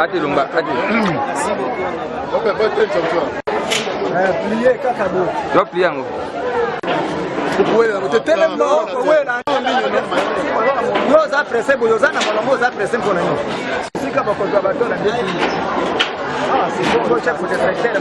Ati Lunga, Ati. Plié Kakabo. Tu vas plier en haut. Nous a pressé, nous a pressé pour nous. Si comme on doit battre la décision. Ah, c'est pour le chef de secrétaire.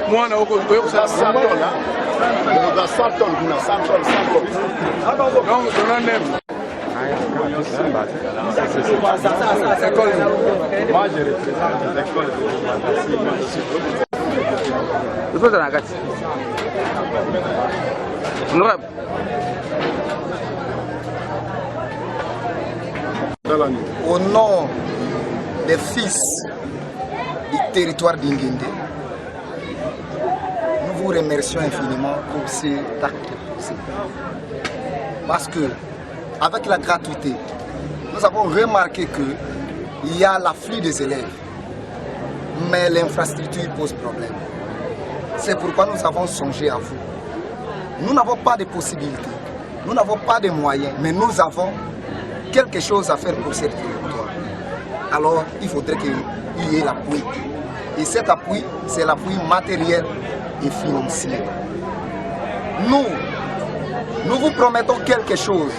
Moi, on a eu 100 tonnes. On a 100 tonnes. Non, on a même. Moi, je représente l'école de Au nom des fils du territoire d'Inguindé, nous vous remercions infiniment pour cet acte. Parce que, avec la gratuité, nous avons remarqué qu'il y a l'afflux des élèves, mais l'infrastructure pose problème. C'est pourquoi nous avons songé à vous. Nous n'avons pas de possibilités, nous n'avons pas de moyens, mais nous avons quelque chose à faire pour cette territoire. Alors, il faudrait qu'il y ait l'appui. Et cet appui, c'est l'appui matériel et financier. Nous vous promettons quelque chose.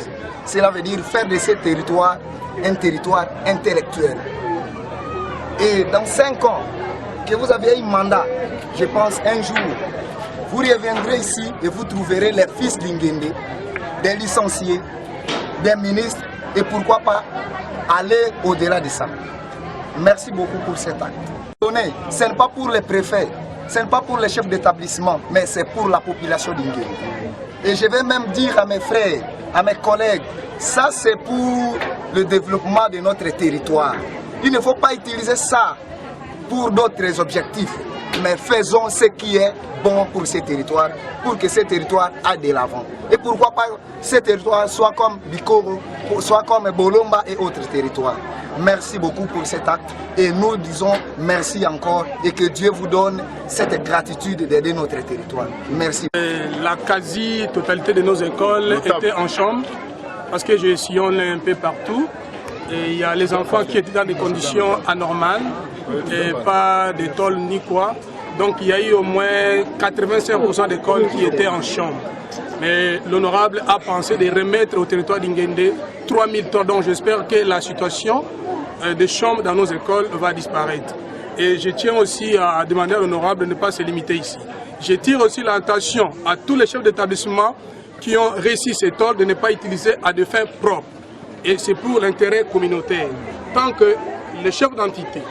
Cela veut dire faire de ce territoire un territoire intellectuel. Et dans 5 ans, que vous avez un mandat, je pense un jour, vous reviendrez ici et vous trouverez les fils d'Inguindé, des licenciés, des ministres, et pourquoi pas aller au-delà de ça. Merci beaucoup pour cet acte. Ce n'est pas pour les préfets, ce n'est pas pour les chefs d'établissement, mais c'est pour la population d'Inguindé. Et je vais même dire à mes frères, à mes collègues, ça c'est pour le développement de notre territoire. Il ne faut pas utiliser ça pour d'autres objectifs, mais faisons ce qui est bon pour ces territoires, pour que ces territoires aillent de l'avant. Et pourquoi pas ces territoires soient comme Bikoro, soit comme Bolomba et autres territoires. Merci beaucoup pour cet acte et nous disons merci encore et que Dieu vous donne cette gratitude d'aider notre territoire. Merci. La quasi-totalité de nos écoles étaient en chambre parce que je sillonne un peu partout. Et il y a les enfants qui étaient dans des conditions anormales et pas de tôle ni quoi. Donc il y a eu au moins 85% d'écoles qui étaient en chambre. Mais l'honorable a pensé de remettre au territoire d'Inguindé 3000 tonnes. Donc j'espère que la situation des chambres dans nos écoles va disparaître. Et je tiens aussi à demander à l'honorable de ne pas se limiter ici. Je tire aussi l'attention à tous les chefs d'établissement qui ont réussi ces tôles de ne pas utiliser à des fins propres. Et c'est pour l'intérêt communautaire. Tant que les chefs d'entité,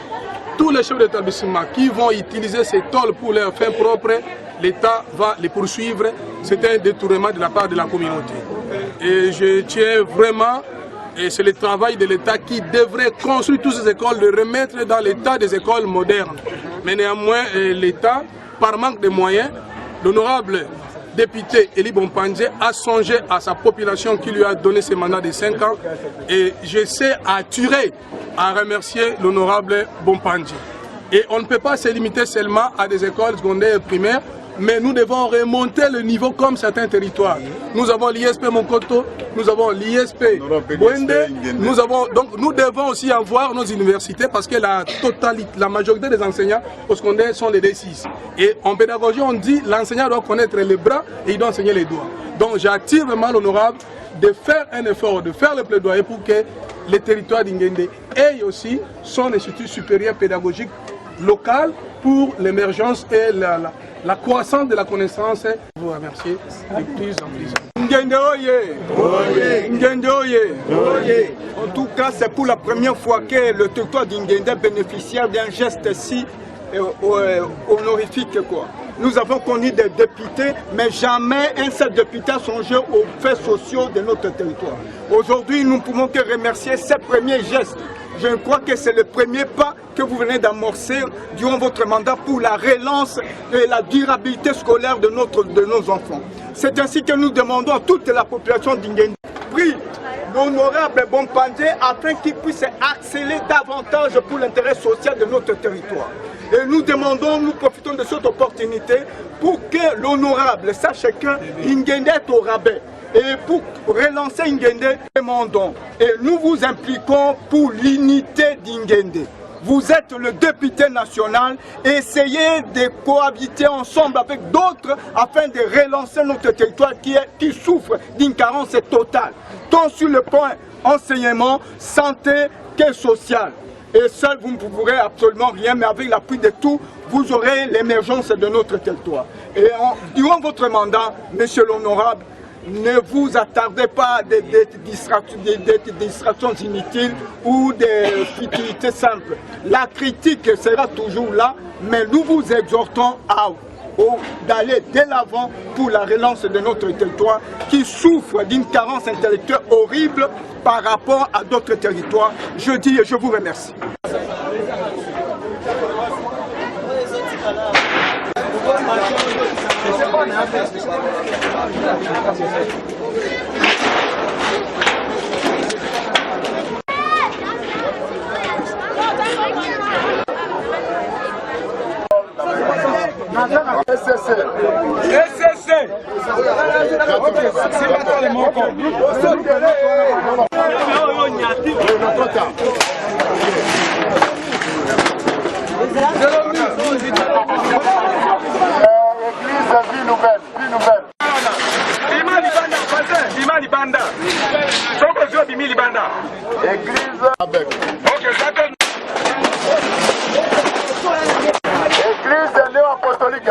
tous les chefs d'établissement qui vont utiliser ces tôles pour leurs fins propres, l'État va les poursuivre. C'est un détournement de la part de la communauté. Et je tiens vraiment, et c'est le travail de l'État qui devrait construire toutes ces écoles, de remettre dans l'état des écoles modernes. Mais néanmoins, l'État, par manque de moyens, l'honorable député Eli Bompandje a songé à sa population qui lui a donné ce mandat de 5 ans et j'essaie à tuer, à remercier l'honorable Bompandje. Et on ne peut pas se limiter seulement à des écoles secondaires et primaires, mais nous devons remonter le niveau comme certains territoires. Nous avons l'ISP Monkoto, nous avons l'ISP Bwende, nous devons aussi avoir nos universités parce que la majorité des enseignants au secondaire sont les D6. Et en pédagogie, on dit l'enseignant doit connaître les bras et il doit enseigner les doigts. Donc j'attire vraiment l'honorable de faire un effort, de faire le plaidoyer pour que le territoire d'Inguindé ait aussi son institut supérieur pédagogique local pour l'émergence et la croissance de la connaissance. Je vous remercie de plus en plus. Nguindé oye! Nguindé oye! En tout cas, c'est pour la première fois que le territoire d'Inguindé bénéficiaire d'un geste si honorifique, quoi. Nous avons connu des députés, mais jamais un seul député a songé aux faits sociaux de notre territoire. Aujourd'hui, nous ne pouvons que remercier ces premiers gestes. Je crois que c'est le premier pas que vous venez d'amorcer durant votre mandat pour la relance et la durabilité scolaire de nos enfants. C'est ainsi que nous demandons à toute la population d'Inguende, prie l'honorable Bompandé afin qu'il puisse accélérer davantage pour l'intérêt social de notre territoire. Et nous demandons, nous profitons de cette opportunité pour que l'honorable sache que Inguende est au rabais. Et pour relancer Inguende, nous demandons et nous vous impliquons pour l'unité d'Inguende. Vous êtes le député national, essayez de cohabiter ensemble avec d'autres afin de relancer notre territoire qui souffre d'une carence totale, tant sur le point enseignement, santé que social. Et seul, vous ne pourrez absolument rien, mais avec l'appui de tous, vous aurez l'émergence de notre territoire. Et durant votre mandat, monsieur l'honorable, ne vous attardez pas à des distractions inutiles ou des futilités simples. La critique sera toujours là, mais nous vous exhortons d'aller dès l'avant pour la relance de notre territoire qui souffre d'une carence intellectuelle horrible par rapport à d'autres territoires. Je dis et je vous remercie. Église néo-apostolique.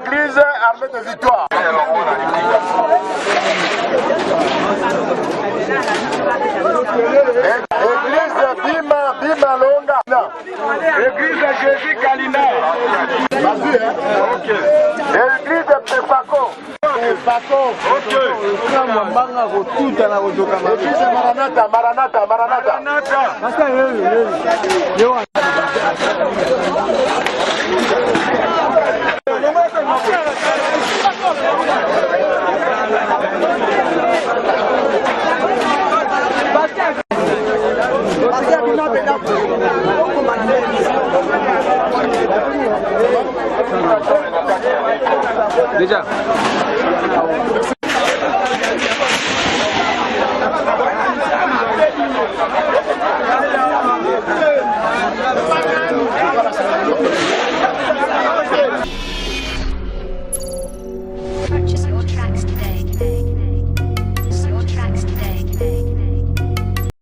Église armée de victoire. Église Bima Longa. Église Jésus Kalina. Église Pepaco. Église Maranatha. Déjà.